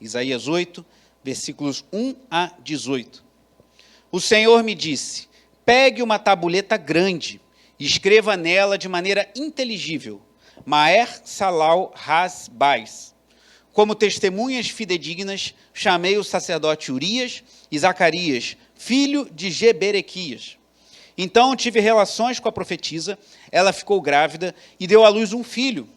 Isaías 8, versículos 1 a 18. O Senhor me disse, pegue uma tabuleta grande e escreva nela de maneira inteligível, Maer Salal Has-Bais. Como testemunhas fidedignas, chamei o sacerdote Urias e Zacarias, filho de Geberequias. Então tive relações com a profetisa, ela ficou grávida e deu à luz um filho.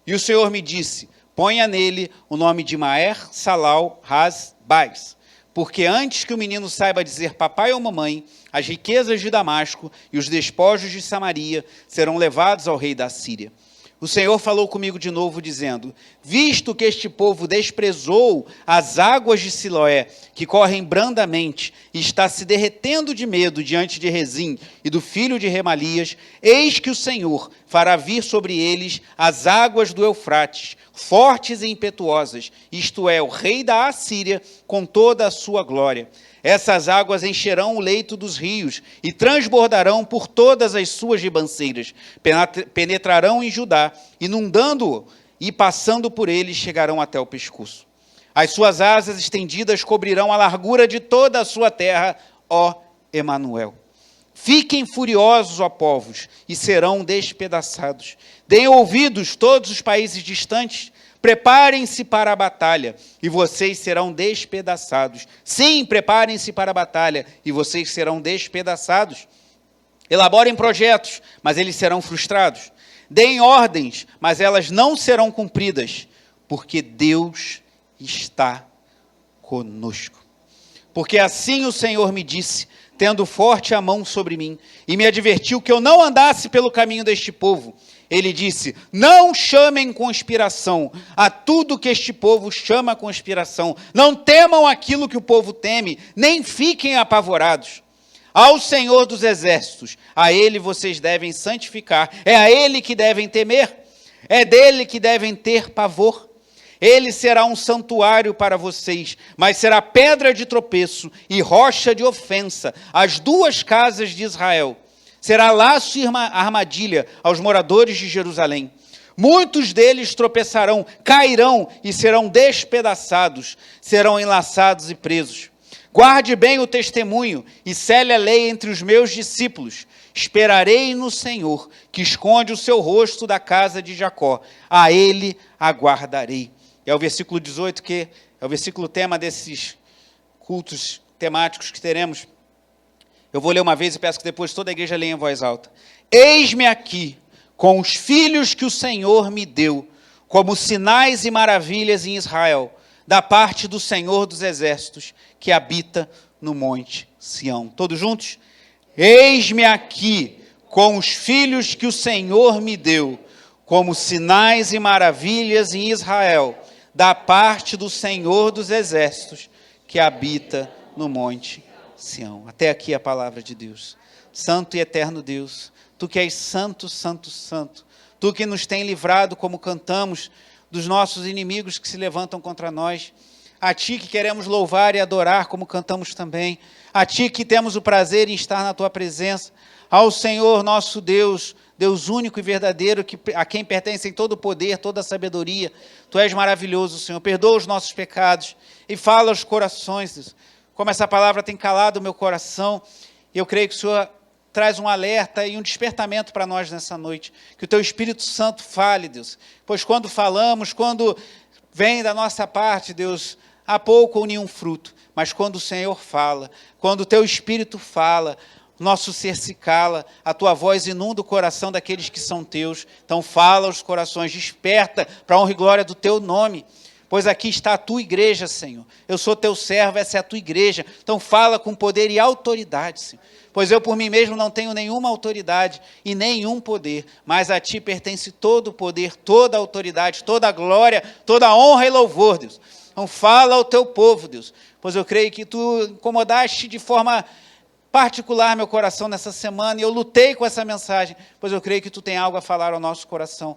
E o Senhor me disse, ponha nele o nome de Maer Salal Has-Bais, porque antes que o menino saiba dizer papai ou mamãe, as riquezas de Damasco e os despojos de Samaria serão levados ao rei da Síria. O Senhor falou comigo de novo, dizendo, visto que este povo desprezou as águas de Siloé, que correm brandamente, e está se derretendo de medo diante de Rezim e do filho de Remalias, eis que o Senhor fará vir sobre eles as águas do Eufrates, fortes e impetuosas, isto é, o rei da Assíria, com toda a sua glória. Essas águas encherão o leito dos rios e transbordarão por todas as suas ribanceiras, penetrarão em Judá, inundando-o e passando por ele chegarão até o pescoço. As suas asas estendidas cobrirão a largura de toda a sua terra, ó Emanuel. Fiquem furiosos, ó povos, e serão despedaçados. Deem ouvidos todos os países distantes, preparem-se para a batalha, e vocês serão despedaçados. Sim, preparem-se para a batalha, e vocês serão despedaçados. Elaborem projetos, mas eles serão frustrados. Deem ordens, mas elas não serão cumpridas, porque Deus está conosco. Porque assim o Senhor me disse, tendo forte a mão sobre mim, e me advertiu que eu não andasse pelo caminho deste povo. Ele disse, não chamem conspiração a tudo que este povo chama conspiração. Não temam aquilo que o povo teme, nem fiquem apavorados. Ao Senhor dos Exércitos, a Ele vocês devem santificar. É a Ele que devem temer. É dele que devem ter pavor. Ele será um santuário para vocês, mas será pedra de tropeço e rocha de ofensa às duas casas de Israel. Será laço e armadilha aos moradores de Jerusalém. Muitos deles tropeçarão, cairão e serão despedaçados, serão enlaçados e presos. Guarde bem o testemunho e cele a lei entre os meus discípulos. Esperarei no Senhor, que esconde o seu rosto da casa de Jacó. A ele aguardarei. É o versículo 18, que é o versículo tema desses cultos temáticos que teremos. Eu vou ler uma vez e peço que depois toda a igreja leia em voz alta. Eis-me aqui, com os filhos que o Senhor me deu, como sinais e maravilhas em Israel, da parte do Senhor dos Exércitos, que habita no monte Sião. Todos juntos? Eis-me aqui, com os filhos que o Senhor me deu, como sinais e maravilhas em Israel, da parte do Senhor dos Exércitos, que habita no monte Sião. Até aqui a palavra de Deus. Santo e eterno Deus, Tu que és santo, santo, santo, Tu que nos tem livrado, como cantamos, dos nossos inimigos que se levantam contra nós, a Ti que queremos louvar e adorar, como cantamos também, a Ti que temos o prazer em estar na Tua presença, ao Senhor nosso Deus, Deus único e verdadeiro, a quem pertencem todo o poder, toda a sabedoria. Tu és maravilhoso, Senhor. Perdoa os nossos pecados e fala aos corações, Deus. Como essa palavra tem calado o meu coração, eu creio que o Senhor traz um alerta e um despertamento para nós nessa noite. Que o Teu Espírito Santo fale, Deus. Pois quando falamos, quando vem da nossa parte, Deus, há pouco ou nenhum fruto. Mas quando o Senhor fala, quando o Teu Espírito fala, nosso ser se cala, a Tua voz inunda o coração daqueles que são Teus. Então fala aos corações, desperta para a honra e glória do Teu nome. Pois aqui está a Tua igreja, Senhor. Eu sou Teu servo, essa é a Tua igreja. Então fala com poder e autoridade, Senhor. Pois eu por mim mesmo não tenho nenhuma autoridade e nenhum poder, mas a Ti pertence todo o poder, toda a autoridade, toda a glória, toda a honra e louvor, Deus. Então fala ao Teu povo, Deus. Pois eu creio que Tu incomodaste de forma particular meu coração nessa semana, e eu lutei com essa mensagem, pois eu creio que Tu tem algo a falar ao nosso coração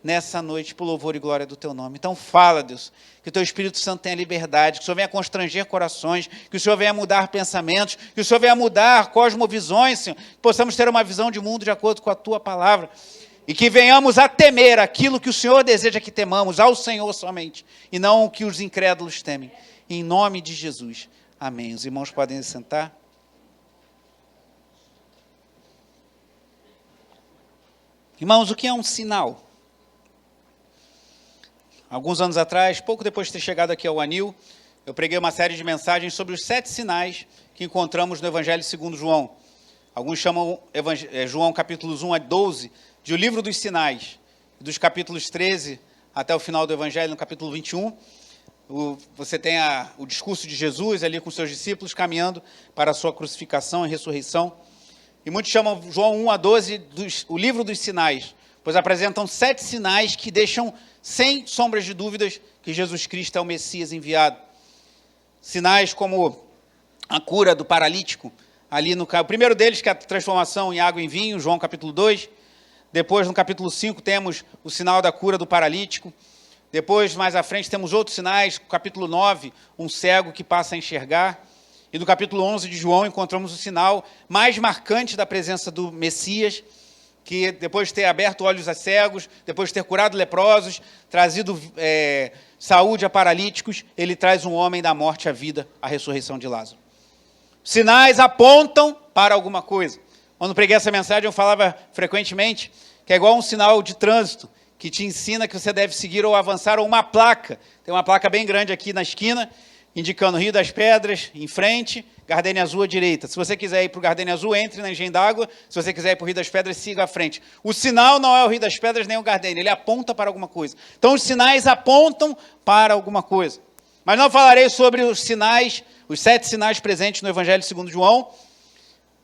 nessa noite, por louvor e glória do Teu nome. Então fala, Deus, que o Teu Espírito Santo tenha liberdade, que o Senhor venha constranger corações, que o Senhor venha mudar pensamentos, que o Senhor venha mudar cosmovisões, Senhor, que possamos ter uma visão de mundo de acordo com a Tua palavra, E que venhamos a temer aquilo que o Senhor deseja que temamos, ao Senhor somente, e não o que os incrédulos temem. Em nome de Jesus. Amém. Os irmãos podem se sentar. Irmãos, o que é um sinal? Alguns anos atrás, pouco depois de ter chegado aqui ao Anil, eu preguei uma série de mensagens sobre os 7 sinais que encontramos no Evangelho segundo João. Alguns chamam João capítulos 1 a 12 de o livro dos sinais. Dos capítulos 13 até o final do Evangelho, no capítulo 21, você tem o discurso de Jesus ali com seus discípulos caminhando para a sua crucificação e ressurreição. E muitos chamam João 1 a 12 o livro dos sinais, pois apresentam 7 sinais que deixam sem sombras de dúvidas que Jesus Cristo é o Messias enviado. Sinais como a cura do paralítico, ali o primeiro deles, que é a transformação em água em vinho, João capítulo 2. Depois, no capítulo 5, temos o sinal da cura do paralítico. Depois, mais à frente, temos outros sinais. No capítulo 9, um cego que passa a enxergar. E no capítulo 11 de João, encontramos o sinal mais marcante da presença do Messias, que depois de ter aberto olhos a cegos, depois de ter curado leprosos, trazido saúde a paralíticos, ele traz um homem da morte à vida, a ressurreição de Lázaro. Sinais apontam para alguma coisa. Quando preguei essa mensagem, eu falava frequentemente que é igual um sinal de trânsito, que te ensina que você deve seguir ou avançar, ou uma placa. Tem uma placa bem grande aqui na esquina, indicando Rio das Pedras, em frente, Gardênia Azul à direita. Se você quiser ir para o Gardênia Azul, entre na Engenho d'Água. Se você quiser ir para o Rio das Pedras, siga à frente. O sinal não é o Rio das Pedras nem o Gardênia, ele aponta para alguma coisa. Então, os sinais apontam para alguma coisa. Mas não falarei sobre os sinais, os 7 sinais presentes no Evangelho segundo João,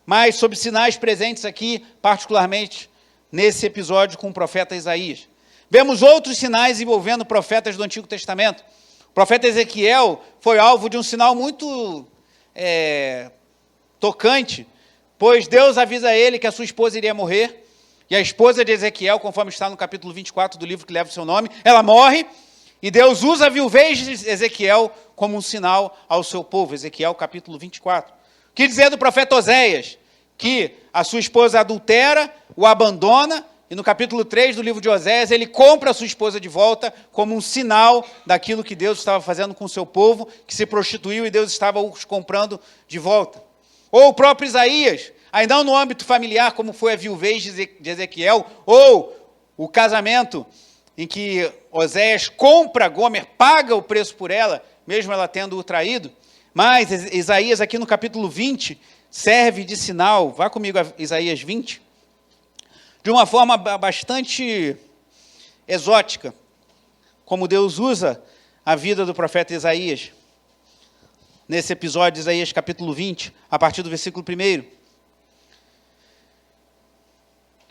mas sobre sinais presentes aqui, particularmente nesse episódio com o profeta Isaías. Vemos outros sinais envolvendo profetas do Antigo Testamento. O profeta Ezequiel foi alvo de um sinal muito tocante, pois Deus avisa a ele que a sua esposa iria morrer, e a esposa de Ezequiel, conforme está no capítulo 24 do livro que leva o seu nome, ela morre, e Deus usa a viuvez de Ezequiel como um sinal ao seu povo. Ezequiel capítulo 24. O que dizer do profeta Oséias? Que a sua esposa adultera, o abandona, e no capítulo 3 do livro de Oséias, ele compra a sua esposa de volta como um sinal daquilo que Deus estava fazendo com o seu povo, que se prostituiu e Deus estava os comprando de volta. Ou o próprio Isaías, ainda não no âmbito familiar, como foi a viuvez de Ezequiel, ou o casamento em que Oséias compra Gomer, paga o preço por ela, mesmo ela tendo o traído. Mas Isaías, aqui no capítulo 20, serve de sinal. Vá comigo a Isaías 20. De uma forma bastante exótica, como Deus usa a vida do profeta Isaías. Nesse episódio de Isaías capítulo 20, a partir do versículo 1.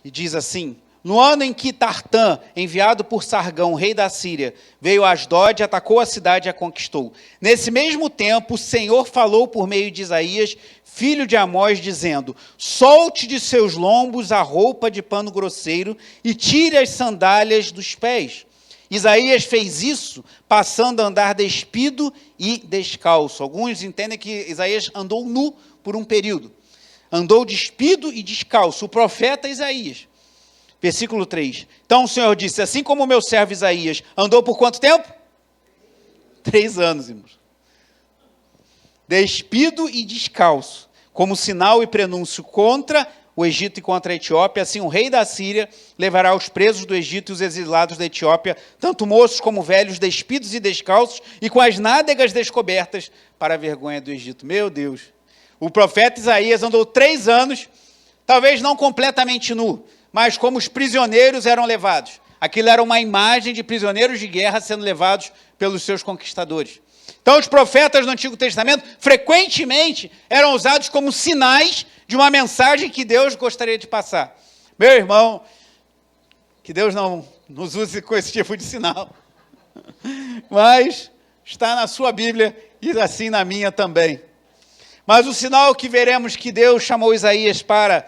E diz assim: no ano em que Tartã, enviado por Sargão, rei da Síria, veio a Asdod, atacou a cidade e a conquistou. Nesse mesmo tempo, o Senhor falou por meio de Isaías, filho de Amós, dizendo: solte de seus lombos a roupa de pano grosseiro e tire as sandálias dos pés. Isaías fez isso, passando a andar despido e descalço. Alguns entendem que Isaías andou nu por um período. Andou despido e descalço. O profeta Isaías. Versículo 3. Então o Senhor disse: assim como o meu servo Isaías andou por quanto tempo? 3 anos, irmãos. Despido e descalço, como sinal e prenúncio contra o Egito e contra a Etiópia, assim o rei da Síria levará os presos do Egito e os exilados da Etiópia, tanto moços como velhos, despidos e descalços, e com as nádegas descobertas, para a vergonha do Egito. Meu Deus! O profeta Isaías andou 3 anos, talvez não completamente nu, mas como os prisioneiros eram levados. Aquilo era uma imagem de prisioneiros de guerra sendo levados pelos seus conquistadores. Então, os profetas do Antigo Testamento, frequentemente, eram usados como sinais de uma mensagem que Deus gostaria de passar. Meu irmão, que Deus não nos use com esse tipo de sinal. Mas está na sua Bíblia e assim na minha também. Mas o sinal que veremos que Deus chamou Isaías para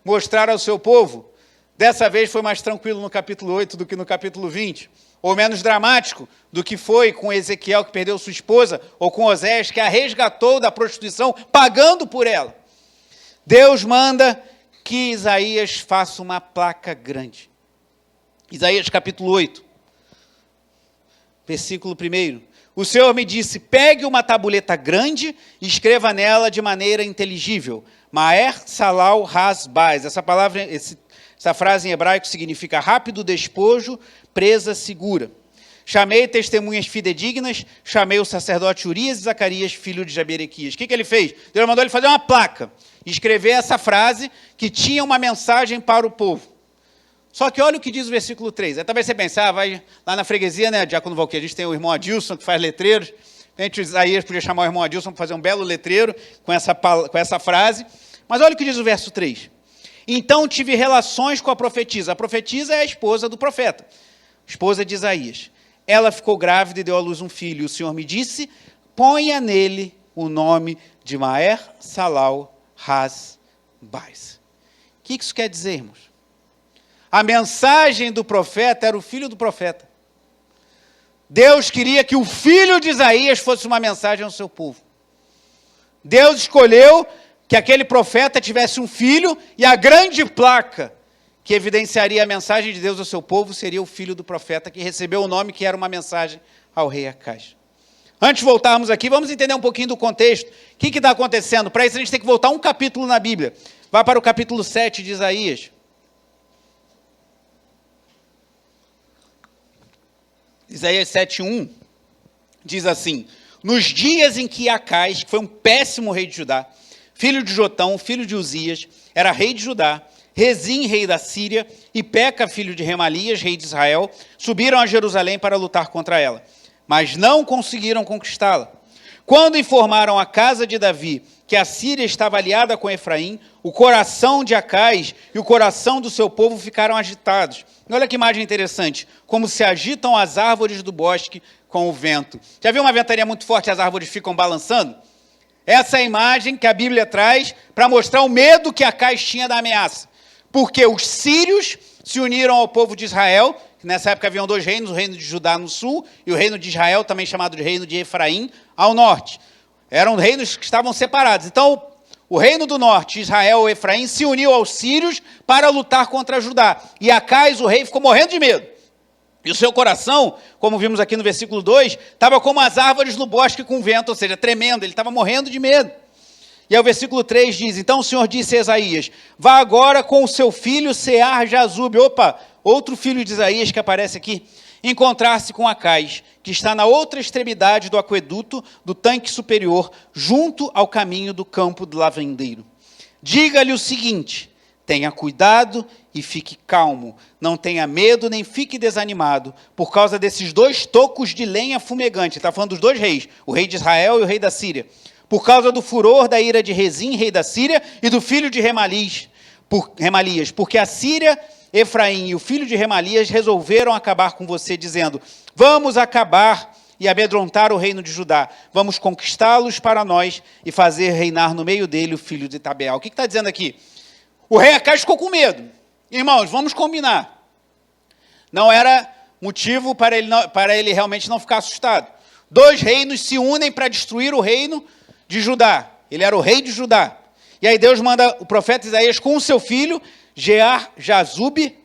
mostrar ao seu povo, dessa vez foi mais tranquilo no capítulo 8 do que no capítulo 20, ou menos dramático do que foi com Ezequiel, que perdeu sua esposa, ou com Oséias, que a resgatou da prostituição, pagando por ela. Deus manda que Isaías faça uma placa grande. Isaías capítulo 8, versículo 1. O Senhor me disse, pegue uma tabuleta grande e escreva nela de maneira inteligível. Maer Salal Has-Baz. Essa frase em hebraico significa rápido despojo, presa segura. Chamei testemunhas fidedignas, chamei o sacerdote Urias e Zacarias, filho de Jaberequias. O que ele fez? Deus mandou ele fazer uma placa, escrever essa frase que tinha uma mensagem para o povo. Só que olha o que diz o versículo 3. Aí talvez você pensar, vai lá na freguesia, né, Diácono Valqueir, a gente tem o irmão Adilson, que faz letreiros. De repente, Isaías podia chamar o irmão Adilson para fazer um belo letreiro com essa frase. Mas olha o que diz o verso 3. Então tive relações com a profetisa. A profetisa é a esposa do profeta, esposa de Isaías. Ela ficou grávida e deu à luz um filho. O Senhor me disse, ponha nele o nome de Maer Salal Has-Baz. O que isso quer dizer, irmãos? A mensagem do profeta era o filho do profeta. Deus queria que o filho de Isaías fosse uma mensagem ao seu povo. Deus escolheu que aquele profeta tivesse um filho e a grande placa que evidenciaria a mensagem de Deus ao seu povo seria o filho do profeta, que recebeu o nome que era uma mensagem ao rei Acaz. Antes de voltarmos aqui, vamos entender um pouquinho do contexto. O que está acontecendo? Para isso a gente tem que voltar um capítulo na Bíblia. Vá para o capítulo 7 de Isaías. Isaías 7:1 diz assim, nos dias em que Acaz, que foi um péssimo rei de Judá, filho de Jotão, filho de Uzias, era rei de Judá, Rezim, rei da Síria, e Peca, filho de Remalias, rei de Israel, subiram a Jerusalém para lutar contra ela, mas não conseguiram conquistá-la. Quando informaram a casa de Davi que a Síria estava aliada com Efraim, o coração de Acaz e o coração do seu povo ficaram agitados. Olha que imagem interessante, como se agitam as árvores do bosque com o vento. Já viu uma ventania muito forte e as árvores ficam balançando? Essa é a imagem que a Bíblia traz para mostrar o medo que Acaz tinha da ameaça. Porque os sírios se uniram ao povo de Israel, que nessa época haviam dois reinos, o reino de Judá no sul e o reino de Israel, também chamado de reino de Efraim, ao norte. Eram reinos que estavam separados. Então, o reino do norte, Israel ou Efraim, se uniu aos sírios para lutar contra Judá. E Acaz, o rei, ficou morrendo de medo. E o seu coração, como vimos aqui no versículo 2, estava como as árvores no bosque com vento, ou seja, tremendo, ele estava morrendo de medo. E aí o versículo 3 diz, então o Senhor disse a Isaías, vá agora com o seu filho Sear-Jazube, outro filho de Isaías que aparece aqui, encontrar-se com Acaz, que está na outra extremidade do aqueduto do tanque superior, junto ao caminho do campo do lavandeiro. Diga-lhe o seguinte, tenha cuidado e fique calmo, não tenha medo nem fique desanimado, por causa desses dois tocos de lenha fumegante, está falando dos dois reis, o rei de Israel e o rei da Síria, por causa do furor da ira de Rezim, rei da Síria, e do filho de Remalias, porque a Síria, Efraim e o filho de Remalias resolveram acabar com você, dizendo, vamos acabar e amedrontar o reino de Judá, vamos conquistá-los para nós e fazer reinar no meio dele o filho de Tabeal. O que está dizendo aqui? O rei Acaz ficou com medo. Irmãos, vamos combinar. Não era motivo para ele realmente não ficar assustado. Dois reinos se unem para destruir o reino de Judá. Ele era o rei de Judá. E aí Deus manda o profeta Isaías com o seu filho, Sear-Jazube,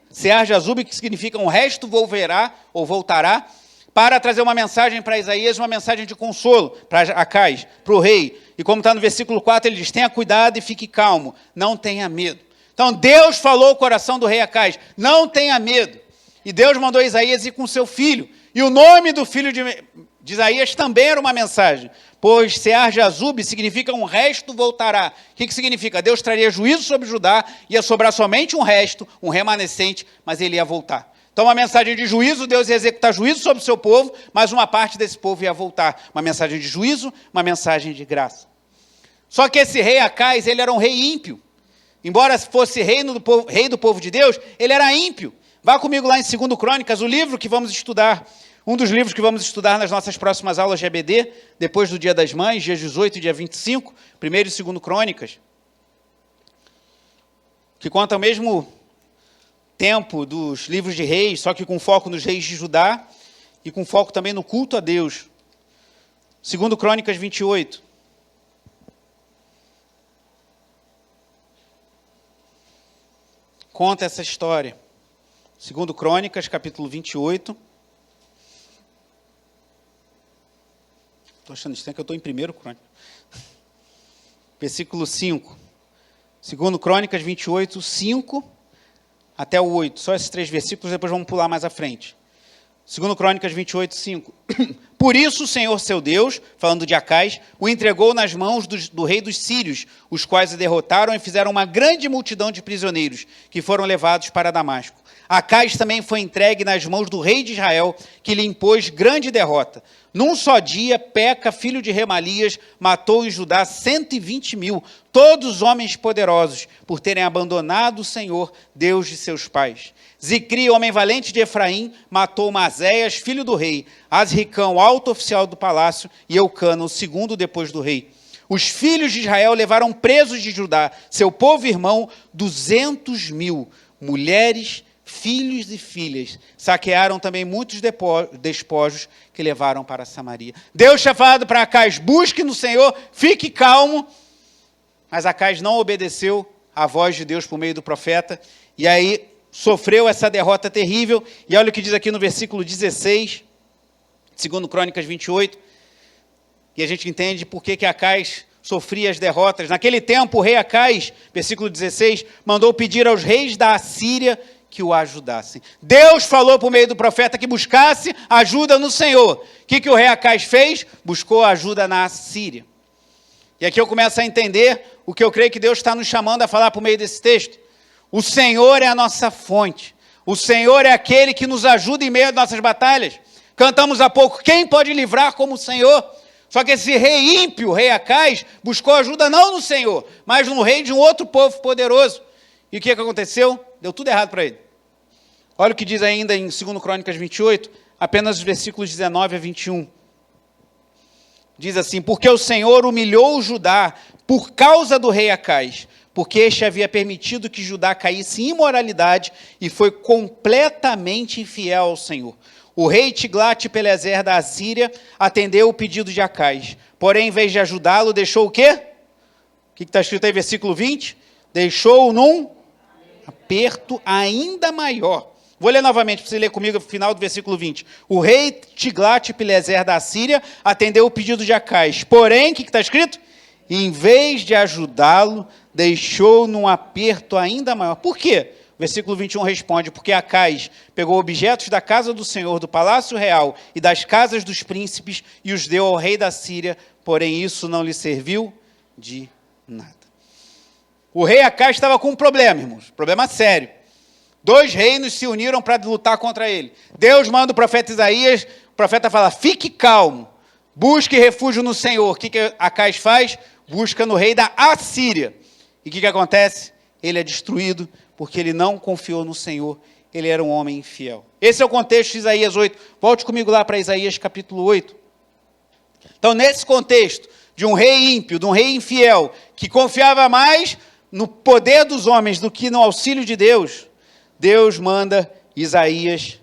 que significa um resto voltará, para trazer uma mensagem para Isaías, uma mensagem de consolo para Acaz, para o rei. E como está no versículo 4, ele diz, tenha cuidado e fique calmo, não tenha medo. Então Deus falou ao coração do rei Acaz, não tenha medo. E Deus mandou Isaías ir com seu filho. E o nome do filho de Isaías também era uma mensagem. Pois Sear-Jazube significa um resto voltará. O que significa? Deus traria juízo sobre Judá, ia sobrar somente um resto, um remanescente, mas ele ia voltar. Então, uma mensagem de juízo, Deus ia executar juízo sobre o seu povo, mas uma parte desse povo ia voltar. Uma mensagem de juízo, uma mensagem de graça. Só que esse rei Acaz, ele era um rei ímpio. Embora fosse rei do povo de Deus, ele era ímpio. Vá comigo lá em 2 Crônicas, o livro que vamos estudar, um dos livros que vamos estudar nas nossas próximas aulas de EBD, depois do Dia das Mães, dia 18 e dia 25, 1 e 2 Crônicas, que conta o mesmo tempo dos livros de reis, só que com foco nos reis de Judá e com foco também no culto a Deus. 2 Crônicas 28. Conta essa história 2 Crônicas, capítulo 28. Estou achando estranho que eu estou em 1 Crônicas. Versículo 5. 2 Crônicas 28, 5 até o 8. Só esses 3 versículos, depois vamos pular mais à frente. 2 Crônicas 28, 5. Por isso o Senhor seu Deus, falando de Acais, o entregou nas mãos do rei dos sírios, os quais o derrotaram e fizeram uma grande multidão de prisioneiros, que foram levados para Damasco. Acais também foi entregue nas mãos do rei de Israel, que lhe impôs grande derrota. Num só dia, Peca, filho de Remalias, matou em Judá 120.000, todos homens poderosos, por terem abandonado o Senhor, Deus de seus pais. Zicri, homem valente de Efraim, matou Mazéias, filho do rei, Azricão, alto oficial do palácio, e Eucana, o segundo depois do rei. Os filhos de Israel levaram presos de Judá, seu povo irmão, 200.000, mulheres, filhos e filhas. Saquearam também muitos despojos que levaram para Samaria. Deus tinha falado para Acais, busque no Senhor, fique calmo. Mas Acais não obedeceu à voz de Deus por meio do profeta. E aí sofreu essa derrota terrível. E olha o que diz aqui no versículo 16, 2 Crônicas 28. E a gente entende por que Acais sofria as derrotas. Naquele tempo, o rei Acais, versículo 16, mandou pedir aos reis da Assíria que o ajudassem. Deus falou por meio do profeta que buscasse ajuda no Senhor. O que o rei Acais fez? Buscou ajuda na Assíria. E aqui eu começo a entender o que eu creio que Deus está nos chamando a falar por meio desse texto. O Senhor é a nossa fonte. O Senhor é aquele que nos ajuda em meio às nossas batalhas. Cantamos há pouco, quem pode livrar como o Senhor? Só que esse rei ímpio, o rei Acais, buscou ajuda não no Senhor, mas no rei de um outro povo poderoso. E o que aconteceu? Deu tudo errado para ele. Olha o que diz ainda em 2 Crônicas 28, apenas os versículos 19 a 21. Diz assim, porque o Senhor humilhou Judá por causa do rei Acais, porque este havia permitido que Judá caísse em imoralidade e foi completamente infiel ao Senhor. O rei Tiglat-Pileser da Assíria atendeu o pedido de Acais, porém, em vez de ajudá-lo, deixou o quê? O que está escrito aí, versículo 20? Deixou-o num aperto ainda maior. Vou ler novamente, para você ler comigo, no final do versículo 20. O rei Tiglat-Pileser da Assíria atendeu o pedido de Acais, porém, o que está escrito? Em vez de ajudá-lo, deixou num aperto ainda maior. Por quê? Versículo 21 responde, porque Acais pegou objetos da casa do Senhor, do palácio real e das casas dos príncipes e os deu ao rei da Síria, porém isso não lhe serviu de nada. O rei Acais estava com um problema, irmãos, problema sério. 2 reinos se uniram para lutar contra ele. Deus manda o profeta Isaías, o profeta fala, fique calmo, busque refúgio no Senhor. O que Acais faz? Busca no rei da Assíria. E o que acontece? Ele é destruído, porque ele não confiou no Senhor, ele era um homem infiel. Esse é o contexto de Isaías 8. Volte comigo lá para Isaías capítulo 8. Então, nesse contexto de um rei ímpio, de um rei infiel, que confiava mais no poder dos homens do que no auxílio de Deus, Deus manda Isaías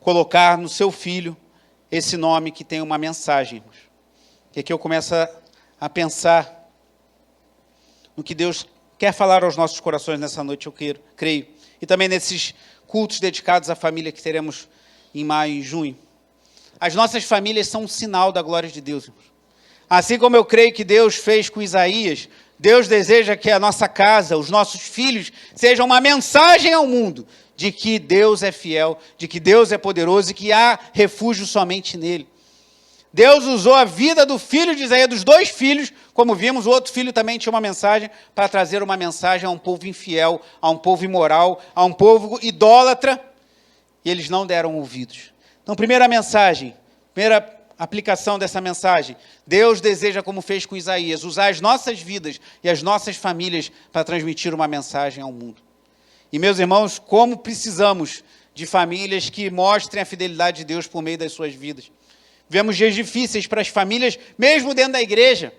colocar no seu filho esse nome que tem uma mensagem, irmãos. E aqui eu começo a pensar no que Deus quer falar aos nossos corações nessa noite, eu creio. E também nesses cultos dedicados à família que teremos em maio e junho. As nossas famílias são um sinal da glória de Deus, irmãos. Assim como eu creio que Deus fez com Isaías, Deus deseja que a nossa casa, os nossos filhos, sejam uma mensagem ao mundo de que Deus é fiel, de que Deus é poderoso e que há refúgio somente nele. Deus usou a vida do filho de Isaías, dos 2 filhos, como vimos, o outro filho também tinha uma mensagem, para trazer uma mensagem a um povo infiel, a um povo imoral, a um povo idólatra, e eles não deram ouvidos. Então, primeira mensagem, primeira aplicação dessa mensagem, Deus deseja, como fez com Isaías, usar as nossas vidas e as nossas famílias para transmitir uma mensagem ao mundo. E, meus irmãos, como precisamos de famílias que mostrem a fidelidade de Deus por meio das suas vidas. Vivemos dias difíceis para as famílias, mesmo dentro da igreja.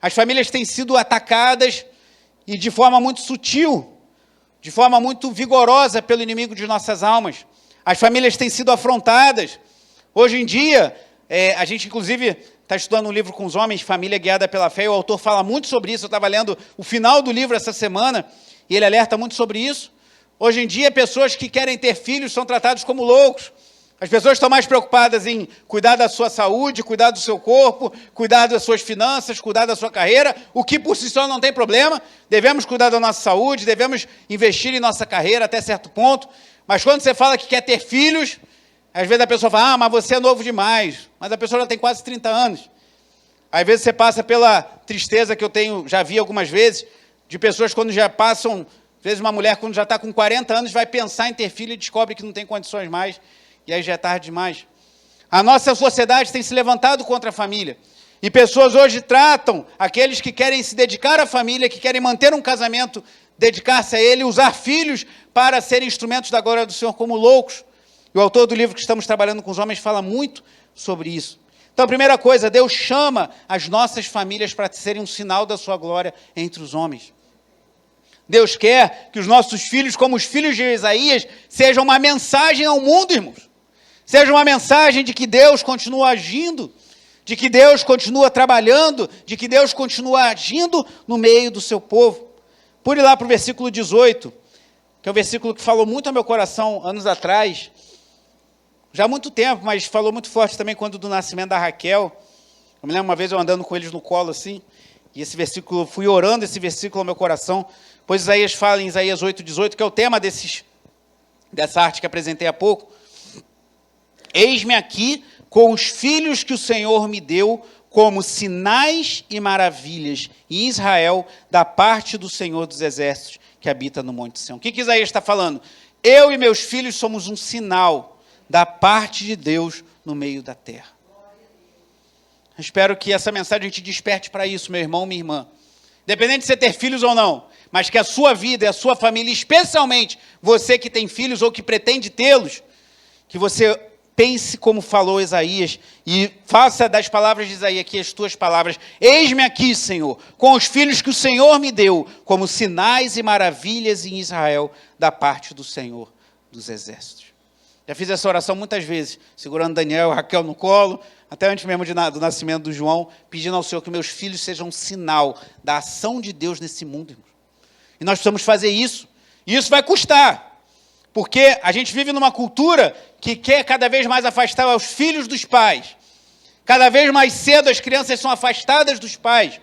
As famílias têm sido atacadas e de forma muito sutil, de forma muito vigorosa pelo inimigo de nossas almas. As famílias têm sido afrontadas. Hoje em dia, a gente inclusive está estudando um livro com os homens, Família Guiada pela Fé, e o autor fala muito sobre isso. Eu estava lendo o final do livro essa semana, e ele alerta muito sobre isso. Hoje em dia, pessoas que querem ter filhos são tratados como loucos. As pessoas estão mais preocupadas em cuidar da sua saúde, cuidar do seu corpo, cuidar das suas finanças, cuidar da sua carreira, o que por si só não tem problema. Devemos cuidar da nossa saúde, devemos investir em nossa carreira até certo ponto. Mas quando você fala que quer ter filhos, às vezes a pessoa fala, mas você é novo demais. Mas a pessoa já tem quase 30 anos. Às vezes você passa pela tristeza que eu já vi algumas vezes, de pessoas quando já passam, às vezes uma mulher quando já está com 40 anos vai pensar em ter filho e descobre que não tem condições mais. E aí já é tarde demais. A nossa sociedade tem se levantado contra a família. E pessoas hoje tratam aqueles que querem se dedicar à família, que querem manter um casamento, dedicar-se a ele, usar filhos para serem instrumentos da glória do Senhor como loucos. E o autor do livro que estamos trabalhando com os homens fala muito sobre isso. Então, a primeira coisa, Deus chama as nossas famílias para serem um sinal da sua glória entre os homens. Deus quer que os nossos filhos, como os filhos de Isaías, sejam uma mensagem ao mundo, irmãos. Seja uma mensagem de que Deus continua agindo, de que Deus continua trabalhando, de que Deus continua agindo no meio do seu povo. Pule lá para o versículo 18, que é um versículo que falou muito ao meu coração anos atrás, já há muito tempo, mas falou muito forte também quando do nascimento da Raquel. Eu me lembro uma vez eu andando com eles no colo assim, e esse versículo, fui orando esse versículo ao meu coração, pois Isaías fala em Isaías 8,18, que é o tema dessa arte que apresentei há pouco. Eis-me aqui com os filhos que o Senhor me deu, como sinais e maravilhas em Israel, da parte do Senhor dos Exércitos, que habita no Monte Sião. O que Isaías está falando? Eu e meus filhos somos um sinal da parte de Deus no meio da terra. Eu espero que essa mensagem te desperte para isso, meu irmão, minha irmã. Independente de você ter filhos ou não, mas que a sua vida e a sua família, especialmente você que tem filhos ou que pretende tê-los, que você pense como falou Isaías e faça das palavras de Isaías aqui as tuas palavras. Eis-me aqui, Senhor, com os filhos que o Senhor me deu, como sinais e maravilhas em Israel, da parte do Senhor dos Exércitos. Já fiz essa oração muitas vezes, segurando Daniel e Raquel no colo, até antes mesmo do nascimento do João, pedindo ao Senhor que meus filhos sejam um sinal da ação de Deus nesse mundo, irmãos. E nós precisamos fazer isso. E isso vai custar. Porque a gente vive numa cultura que quer cada vez mais afastar os filhos dos pais. Cada vez mais cedo as crianças são afastadas dos pais.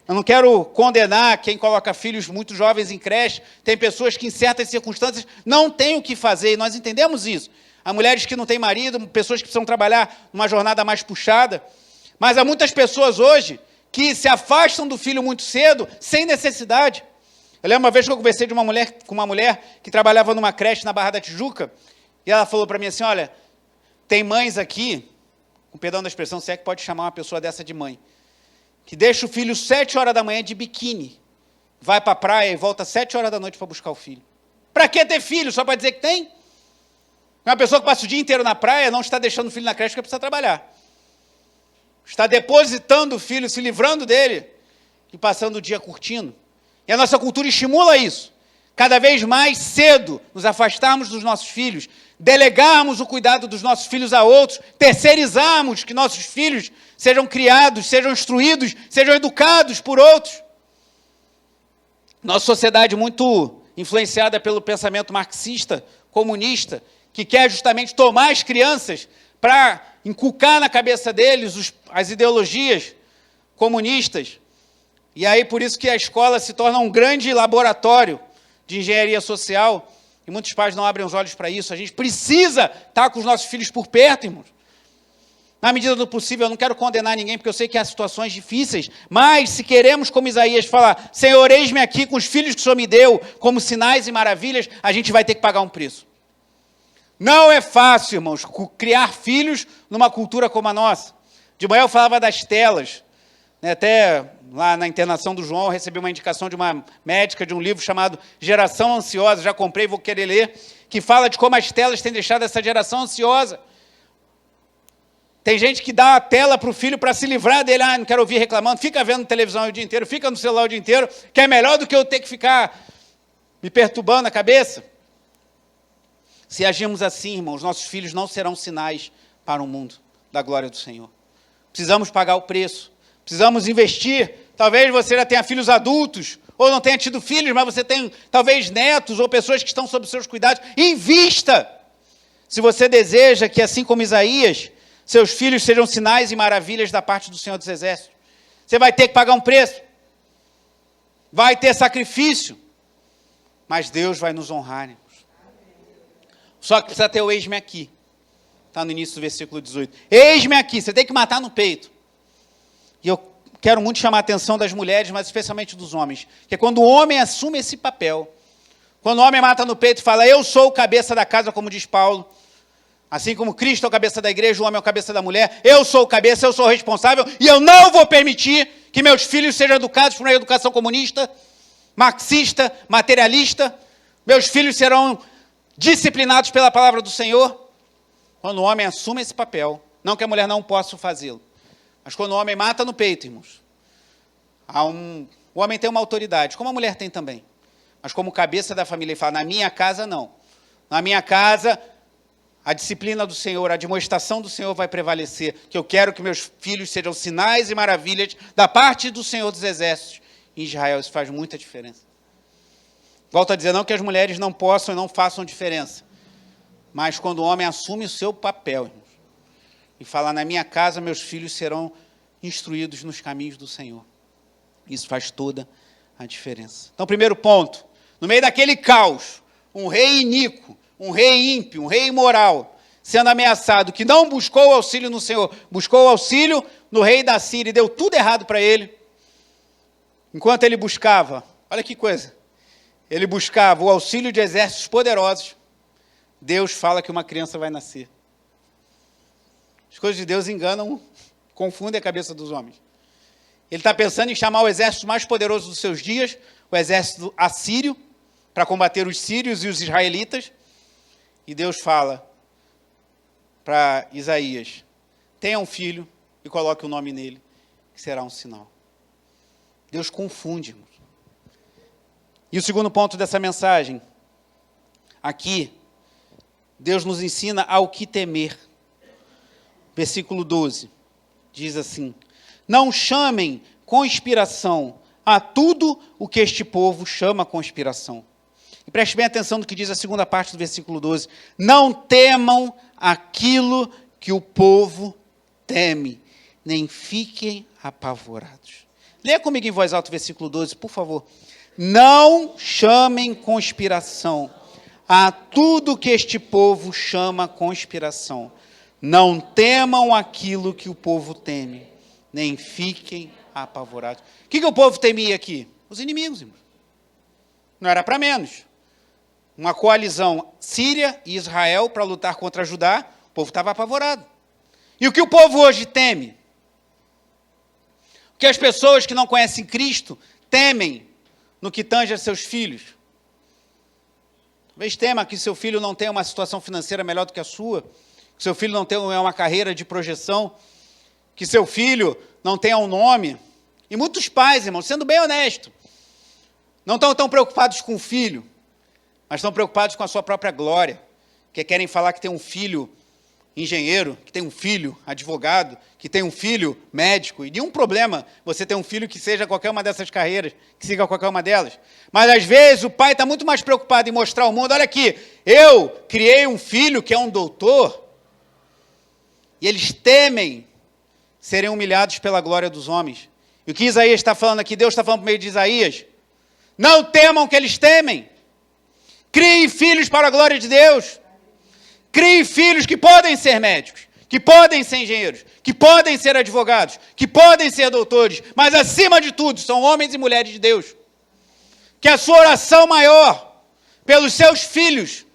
Eu não quero condenar quem coloca filhos muito jovens em creche. Tem pessoas que em certas circunstâncias não têm o que fazer, e nós entendemos isso. Há mulheres que não têm marido, pessoas que precisam trabalhar numa jornada mais puxada. Mas há muitas pessoas hoje que se afastam do filho muito cedo, sem necessidade. Eu lembro uma vez que eu conversei com uma mulher que trabalhava numa creche na Barra da Tijuca, e ela falou para mim assim, olha, tem mães aqui, com perdão da expressão, se é que pode chamar uma pessoa dessa de mãe, que deixa o filho 7 horas da manhã de biquíni, vai para a praia e volta 7 horas da noite para buscar o filho. Para que ter filho? Só para dizer que tem? Uma pessoa que passa o dia inteiro na praia não está deixando o filho na creche porque precisa trabalhar. Está depositando o filho, se livrando dele e passando o dia curtindo. E a nossa cultura estimula isso. Cada vez mais cedo nos afastarmos dos nossos filhos, delegarmos o cuidado dos nossos filhos a outros, terceirizarmos que nossos filhos sejam criados, sejam instruídos, sejam educados por outros. Nossa sociedade muito influenciada pelo pensamento marxista, comunista, que quer justamente tomar as crianças para inculcar na cabeça deles as ideologias comunistas. E aí, por isso que a escola se torna um grande laboratório de engenharia social, e muitos pais não abrem os olhos para isso. A gente precisa estar com os nossos filhos por perto, irmãos. Na medida do possível, eu não quero condenar ninguém, porque eu sei que há situações difíceis, mas se queremos, como Isaías, falar, Senhor, eis-me aqui com os filhos que o Senhor me deu, como sinais e maravilhas, a gente vai ter que pagar um preço. Não é fácil, irmãos, criar filhos numa cultura como a nossa. De manhã eu falava das telas, né, até lá na internação do João, eu recebi uma indicação de uma médica de um livro chamado Geração Ansiosa, já comprei, vou querer ler, que fala de como as telas têm deixado essa geração ansiosa. Tem gente que dá a tela para o filho para se livrar dele, não quero ouvir reclamando, fica vendo televisão o dia inteiro, fica no celular o dia inteiro, que é melhor do que eu ter que ficar me perturbando a cabeça. Se agirmos assim, irmãos, nossos filhos não serão sinais para o mundo da glória do Senhor. Precisamos pagar o preço, precisamos investir. Talvez você já tenha filhos adultos ou não tenha tido filhos, mas você tem talvez netos ou pessoas que estão sob seus cuidados, invista. Se você deseja que, assim como Isaías, seus filhos sejam sinais e maravilhas da parte do Senhor dos Exércitos, você vai ter que pagar um preço, vai ter sacrifício, mas Deus vai nos honrar, irmãos. Só que precisa ter o eis-me aqui. Está no início do versículo 18. Eis-me aqui, você tem que matar no peito. E eu quero muito chamar a atenção das mulheres, mas especialmente dos homens, que é quando o homem assume esse papel, quando o homem mata no peito e fala, eu sou o cabeça da casa, como diz Paulo, assim como Cristo é o cabeça da igreja, o homem é o cabeça da mulher, eu sou o cabeça, eu sou o responsável, e eu não vou permitir que meus filhos sejam educados por uma educação comunista, marxista, materialista, meus filhos serão disciplinados pela palavra do Senhor. Quando o homem assume esse papel, não que a mulher não possa fazê-lo, mas quando o homem mata no peito, irmãos, o homem tem uma autoridade, como a mulher tem também, mas como cabeça da família, ele fala, na minha casa não. Na minha casa, a disciplina do Senhor, a admoestação do Senhor vai prevalecer, que eu quero que meus filhos sejam sinais e maravilhas da parte do Senhor dos Exércitos. Em Israel isso faz muita diferença. Volto a dizer, não que as mulheres não possam e não façam diferença, mas quando o homem assume o seu papel, irmãos, e fala, na minha casa meus filhos serão instruídos nos caminhos do Senhor. Isso faz toda a diferença. Então, primeiro ponto, no meio daquele caos, um rei iníquo, um rei ímpio, um rei imoral, sendo ameaçado, que não buscou auxílio no Senhor, buscou auxílio no rei da Síria, e deu tudo errado para ele. Enquanto ele buscava, olha que coisa, ele buscava o auxílio de exércitos poderosos, Deus fala que uma criança vai nascer. As coisas de Deus enganam, confundem a cabeça dos homens. Ele está pensando em chamar o exército mais poderoso dos seus dias, o exército assírio, para combater os sírios e os israelitas. E Deus fala para Isaías, tenha um filho e coloque o nome nele, que será um sinal. Deus confunde, irmãos. E o segundo ponto dessa mensagem, aqui, Deus nos ensina ao que temer. Versículo 12, diz assim, não chamem conspiração a tudo o que este povo chama conspiração. E preste bem atenção no que diz a segunda parte do versículo 12. Não temam aquilo que o povo teme, nem fiquem apavorados. Leia comigo em voz alta o versículo 12, por favor. Não chamem conspiração a tudo que este povo chama conspiração. Não temam aquilo que o povo teme, nem fiquem apavorados. O que o povo temia aqui? Os inimigos, irmãos. Não era para menos. Uma coalizão Síria e Israel para lutar contra Judá, o povo estava apavorado. E o que o povo hoje teme? O que as pessoas que não conhecem Cristo temem no que tange a seus filhos? Talvez tema que seu filho não tenha uma situação financeira melhor do que a sua, que seu filho não tenha uma carreira de projeção, que seu filho não tenha um nome. E muitos pais, irmãos, sendo bem honesto, não estão tão preocupados com o filho, mas estão preocupados com a sua própria glória, que querem falar que tem um filho engenheiro, que tem um filho advogado, que tem um filho médico, e nenhum problema você ter um filho que seja qualquer uma dessas carreiras, que siga qualquer uma delas. Mas às vezes o pai está muito mais preocupado em mostrar ao mundo, olha aqui, eu criei um filho que é um doutor, e eles temem serem humilhados pela glória dos homens. E o que Isaías está falando aqui, Deus está falando por meio de Isaías, não temam que eles temem, criem filhos para a glória de Deus, criem filhos que podem ser médicos, que podem ser engenheiros, que podem ser advogados, que podem ser doutores, mas acima de tudo são homens e mulheres de Deus. Que a sua oração maior pelos seus filhos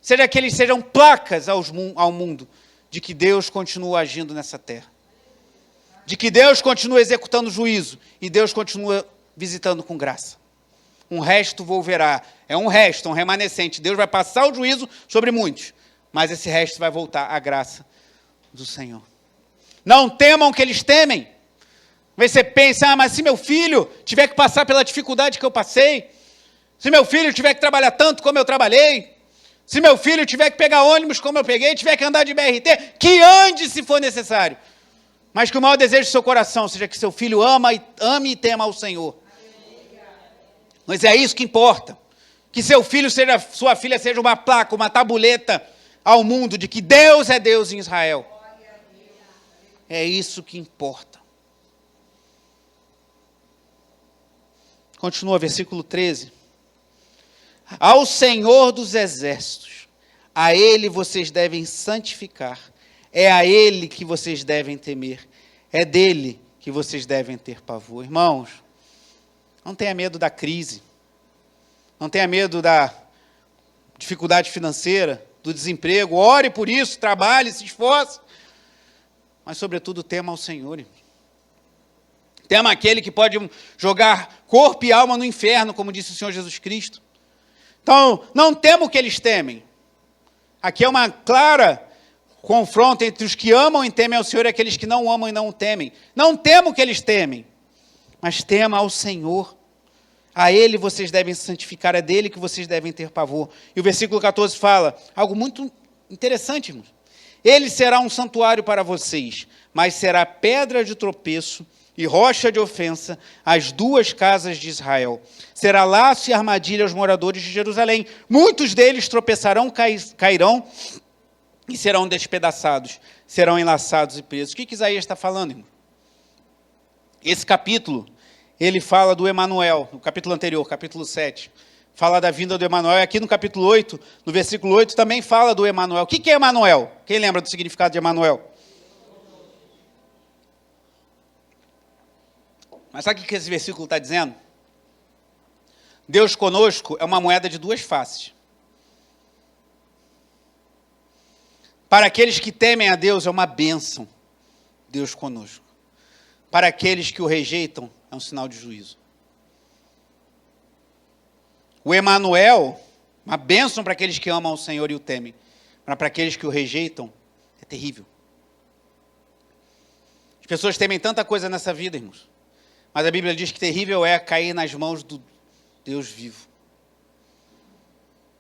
seja que eles sejam placas ao mundo de que Deus continua agindo nessa terra, de que Deus continua executando juízo e Deus continua visitando com graça. Um resto volverá, é um resto, um remanescente. Deus vai passar o juízo sobre muitos, mas esse resto vai voltar à graça do Senhor. Não temam que eles temem. Você pensa, mas se meu filho tiver que passar pela dificuldade que eu passei, se meu filho tiver que trabalhar tanto como eu trabalhei, se meu filho tiver que pegar ônibus como eu peguei, tiver que andar de BRT, que ande se for necessário. Mas que o maior desejo do seu coração seja que seu filho ame e tema ao Senhor. Mas é isso que importa. Que seu filho seja, sua filha seja uma placa, uma tabuleta ao mundo de que Deus é Deus em Israel. É isso que importa. Continua, versículo 13. Ao Senhor dos exércitos, a Ele vocês devem santificar. É a Ele que vocês devem temer. É dele que vocês devem ter pavor. Irmãos, não tenha medo da crise. Não tenha medo da dificuldade financeira, do desemprego. Ore por isso, trabalhe, se esforce. Mas, sobretudo, tema ao Senhor. Irmãos. Tema aquele que pode jogar corpo e alma no inferno, como disse o Senhor Jesus Cristo. Então, não tema o que eles temem. Aqui é uma clara confronto entre os que amam e temem ao Senhor e aqueles que não amam e não o temem. Não tema o que eles temem, mas tema ao Senhor. A Ele vocês devem santificar, é dele que vocês devem ter pavor. E o versículo 14 fala algo muito interessante, irmãos. Ele será um santuário para vocês, mas será pedra de tropeço e rocha de ofensa às duas casas de Israel. Será laço e armadilha aos moradores de Jerusalém. Muitos deles tropeçarão, cairão e serão despedaçados, serão enlaçados e presos. O que Isaías está falando, irmão? Esse capítulo, ele fala do Emanuel, no capítulo anterior, capítulo 7. Fala da vinda do Emanuel. Aqui no capítulo 8, no versículo 8, também fala do Emanuel. O que é Emanuel? Quem lembra do significado de Emanuel? Mas sabe o que esse versículo está dizendo? Deus conosco é uma moeda de duas faces. Para aqueles que temem a Deus é uma bênção, Deus conosco. Para aqueles que o rejeitam é um sinal de juízo. O Emanuel, uma bênção para aqueles que amam o Senhor e o temem. Mas para aqueles que o rejeitam, é terrível. As pessoas temem tanta coisa nessa vida, irmãos. Mas a Bíblia diz que terrível é cair nas mãos do Deus vivo.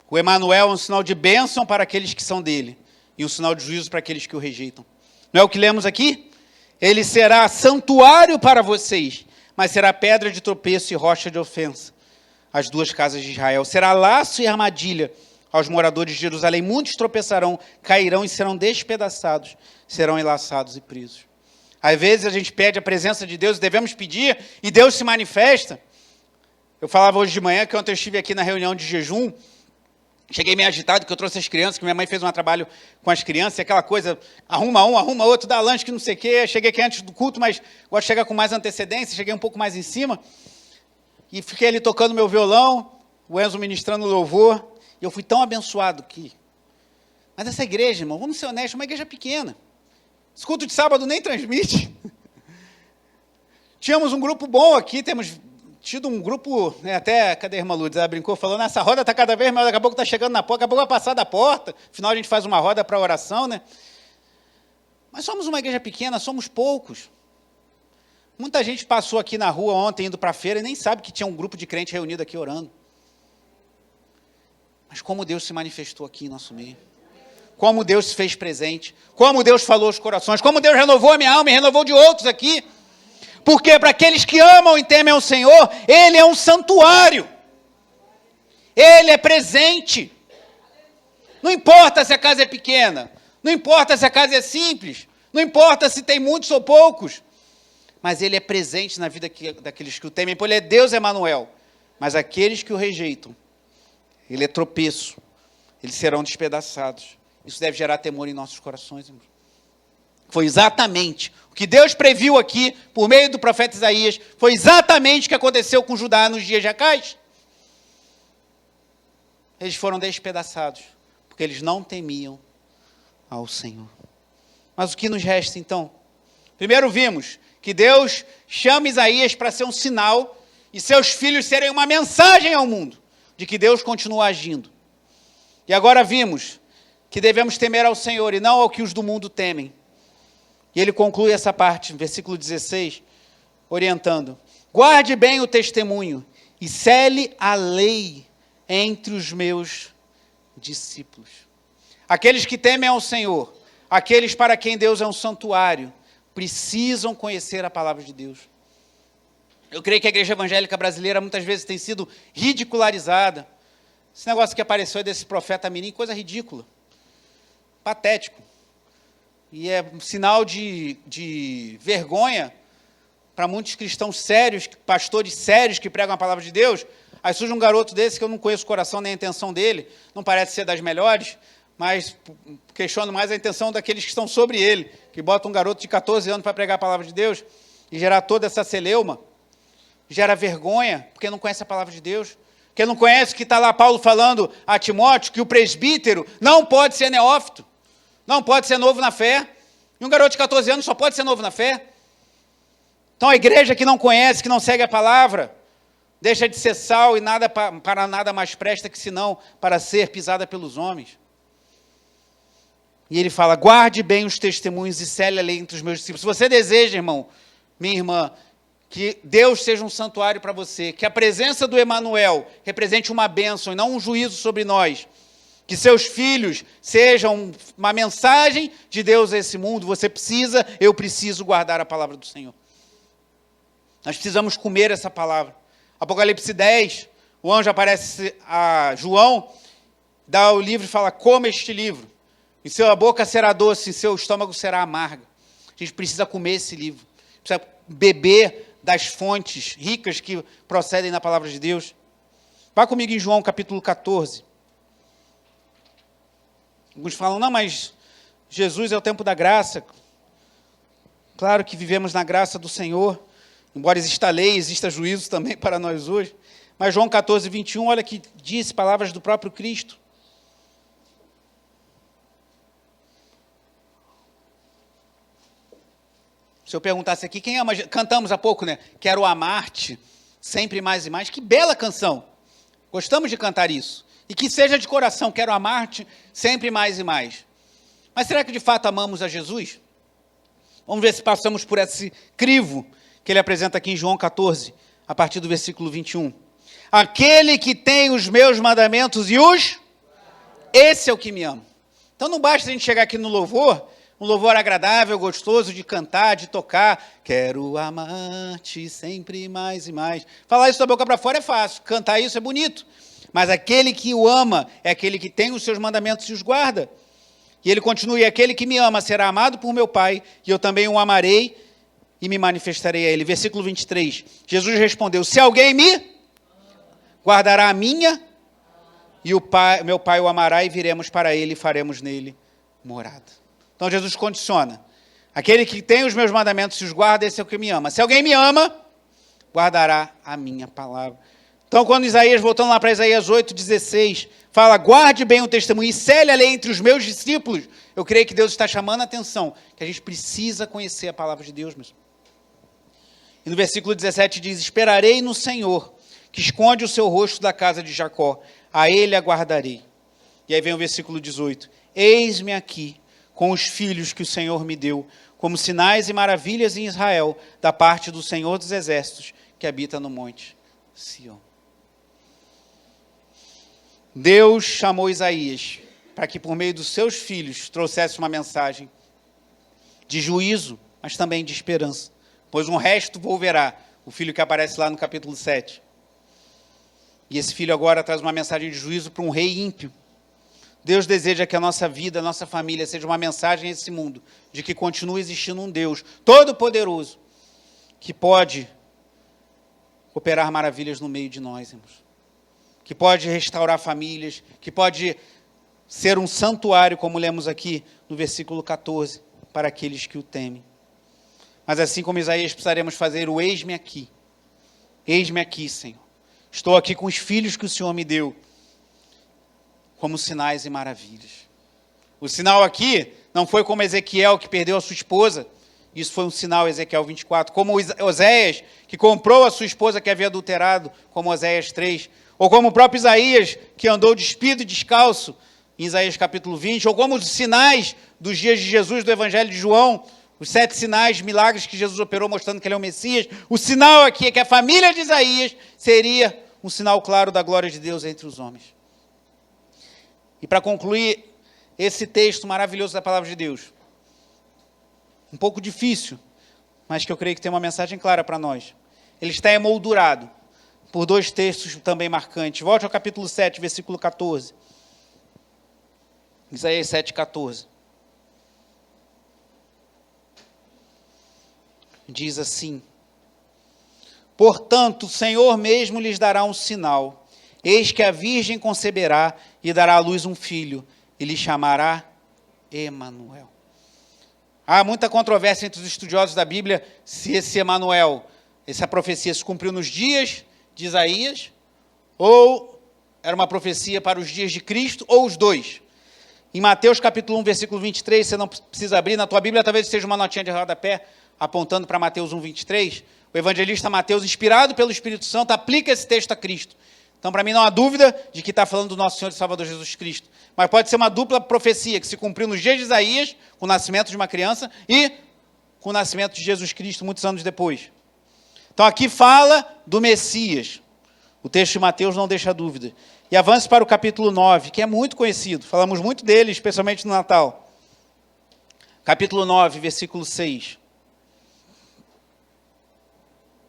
O Emanuel é um sinal de bênção para aqueles que são dele. E um sinal de juízo para aqueles que o rejeitam. Não é o que lemos aqui? Ele será santuário para vocês, mas será pedra de tropeço e rocha de ofensa às duas casas de Israel. Será laço e armadilha aos moradores de Jerusalém. Muitos tropeçarão, cairão e serão despedaçados, serão enlaçados e presos. Às vezes a gente pede a presença de Deus, devemos pedir, e Deus se manifesta. Eu falava hoje de manhã que ontem eu estive aqui na reunião de jejum, cheguei meio agitado, que eu trouxe as crianças, que minha mãe fez um trabalho com as crianças, e aquela coisa, arruma um, arruma outro, dá lanche, que não sei o quê. Cheguei aqui antes do culto, mas gosto de chegar com mais antecedência, cheguei um pouco mais em cima, e fiquei ali tocando meu violão, o Enzo ministrando louvor, e eu fui tão abençoado aqui. Mas essa igreja, irmão, vamos ser honestos, é uma igreja pequena. Esse culto de sábado nem transmite. Tínhamos um grupo bom aqui, temos tido um grupo, né, até, cadê a irmã Lourdes? Ela brincou, falando, essa roda está cada vez maior, daqui a pouco está chegando na porta, daqui a pouco vai passar da porta, afinal a gente faz uma roda para oração, né? Mas somos uma igreja pequena, somos poucos. Muita gente passou aqui na rua ontem, indo para a feira, e nem sabe que tinha um grupo de crente reunido aqui orando. Mas como Deus se manifestou aqui em nosso meio. Como Deus se fez presente, como Deus falou aos corações, como Deus renovou a minha alma e renovou de outros aqui. Porque para aqueles que amam e temem ao Senhor, Ele é um santuário. Ele é presente. Não importa se a casa é pequena, não importa se a casa é simples, não importa se tem muitos ou poucos, mas Ele é presente na vida daqueles que o temem, porque Ele é Deus Emanuel. Mas aqueles que o rejeitam, Ele é tropeço, eles serão despedaçados. Isso deve gerar temor em nossos corações, irmãos. Foi exatamente o que Deus previu aqui, por meio do profeta Isaías, foi exatamente o que aconteceu com Judá nos dias de Acais. Eles foram despedaçados, porque eles não temiam ao Senhor. Mas o que nos resta, então? Primeiro vimos que Deus chama Isaías para ser um sinal e seus filhos serem uma mensagem ao mundo de que Deus continua agindo. E agora vimos que devemos temer ao Senhor e não ao que os do mundo temem. E ele conclui essa parte, versículo 16, orientando. Guarde bem o testemunho e cele a lei entre os meus discípulos. Aqueles que temem ao Senhor, aqueles para quem Deus é um santuário, precisam conhecer a palavra de Deus. Eu creio que a igreja evangélica brasileira muitas vezes tem sido ridicularizada. Esse negócio que apareceu desse profeta Mirim, coisa ridícula, patético. E é um sinal de vergonha para muitos cristãos sérios, pastores sérios que pregam a palavra de Deus. Aí surge um garoto desse que eu não conheço o coração nem a intenção dele, não parece ser das melhores, mas questiono mais a intenção daqueles que estão sobre ele, que botam um garoto de 14 anos para pregar a palavra de Deus e gerar toda essa celeuma, gera vergonha, porque não conhece a palavra de Deus, porque não conhece que está lá Paulo falando a Timóteo, que o presbítero não pode ser neófito, não pode ser novo na fé, e um garoto de 14 anos só pode ser novo na fé. Então a igreja que não conhece, que não segue a palavra, deixa de ser sal e nada para nada mais presta que senão para ser pisada pelos homens. E ele fala, guarde bem os testemunhos e cele a lei entre os meus discípulos. Se você deseja, irmão, minha irmã, que Deus seja um santuário para você, que a presença do Emanuel represente uma bênção e não um juízo sobre nós, que seus filhos sejam uma mensagem de Deus a esse mundo, você precisa, eu preciso guardar a palavra do Senhor. Nós precisamos comer essa palavra. Apocalipse 10, o anjo aparece a João, dá o livro e fala, coma este livro. Em sua boca será doce, em seu estômago será amargo. A gente precisa comer esse livro. Precisa beber das fontes ricas que procedem da palavra de Deus. Vá comigo em João capítulo 14. Alguns falam, não, mas Jesus é o tempo da graça. Claro que vivemos na graça do Senhor. Embora exista lei, exista juízo também para nós hoje. Mas João 14, 21, olha que diz palavras do próprio Cristo. Se eu perguntasse aqui, quem ama, cantamos há pouco, né? Quero amar-te, sempre mais e mais. Que bela canção. Gostamos de cantar isso. E que seja de coração, quero amar-te, sempre mais e mais. Mas será que de fato amamos a Jesus? Vamos ver se passamos por esse crivo que ele apresenta aqui em João 14, a partir do versículo 21. Aquele que tem os meus mandamentos e esse é o que me ama. Então não basta a gente chegar aqui no louvor, um louvor agradável, gostoso de cantar, de tocar. Quero amar-te sempre mais e mais. Falar isso da boca para fora é fácil, cantar isso é bonito. Mas aquele que o ama é aquele que tem os seus mandamentos e os guarda. E ele continua, e aquele que me ama será amado por meu Pai, e eu também o amarei e me manifestarei a ele. Versículo 23. Jesus respondeu, se alguém me guardará a minha, e meu Pai o amará, e viremos para ele e faremos nele morada. Então Jesus condiciona. Aquele que tem os meus mandamentos e os guarda, esse é o que me ama. Se alguém me ama, guardará a minha palavra. Então, quando Isaías, voltando lá para Isaías 8,16, fala, guarde bem o testemunho e cele a lei entre os meus discípulos, eu creio que Deus está chamando a atenção, que a gente precisa conhecer a palavra de Deus mesmo. E no versículo 17 diz, esperarei no Senhor, que esconde o seu rosto da casa de Jacó, a ele aguardarei. E aí vem o versículo 18, eis-me aqui, com os filhos que o Senhor me deu, como sinais e maravilhas em Israel, da parte do Senhor dos Exércitos, que habita no monte Sião. Deus chamou Isaías para que por meio dos seus filhos trouxesse uma mensagem de juízo, mas também de esperança, pois um resto volverá, o filho que aparece lá no capítulo 7. E esse filho agora traz uma mensagem de juízo para um rei ímpio. Deus deseja que a nossa vida, a nossa família, seja uma mensagem a esse mundo, de que continua existindo um Deus todo-poderoso, que pode operar maravilhas no meio de nós, irmãos. Que pode restaurar famílias, que pode ser um santuário, como lemos aqui no versículo 14, para aqueles que o temem. Mas assim como Isaías, precisaremos fazer o eis-me aqui. Eis-me aqui, Senhor. Estou aqui com os filhos que o Senhor me deu, como sinais e maravilhas. O sinal aqui não foi como Ezequiel, que perdeu a sua esposa. Isso foi um sinal, Ezequiel 24. Como Oséias, que comprou a sua esposa que havia adulterado, como Oséias 3. Ou como o próprio Isaías, que andou despido e descalço, em Isaías capítulo 20. Ou como os sinais dos dias de Jesus, do Evangelho de João, os 7 sinais, milagres que Jesus operou, mostrando que ele é o Messias. O sinal aqui é que a família de Isaías seria um sinal claro da glória de Deus entre os homens. E para concluir esse texto maravilhoso da palavra de Deus, um pouco difícil, mas que eu creio que tem uma mensagem clara para nós. ele está emoldurado por dois textos também marcantes. Volte ao capítulo 7, versículo 14. Isaías 7, 14. Diz assim: portanto, o Senhor mesmo lhes dará um sinal. Eis que a virgem conceberá e dará à luz um filho, e lhe chamará Emanuel. Há muita controvérsia entre os estudiosos da Bíblia se esse Emanuel, essa profecia se cumpriu nos dias de Isaías, ou era uma profecia para os dias de Cristo, ou os dois. Em Mateus capítulo 1, versículo 23, você não precisa abrir, na tua Bíblia talvez seja uma notinha de rodapé, apontando para Mateus 1, 23, o evangelista Mateus, inspirado pelo Espírito Santo, aplica esse texto a Cristo. Então, para mim, não há dúvida de que está falando do nosso Senhor e Salvador Jesus Cristo. Mas pode ser uma dupla profecia que se cumpriu nos dias de Isaías, com o nascimento de uma criança, e com o nascimento de Jesus Cristo, muitos anos depois. Então, aqui fala do Messias. O texto de Mateus não deixa dúvida. E avance para o capítulo 9, que é muito conhecido. Falamos muito dele, especialmente no Natal. Capítulo 9, versículo 6.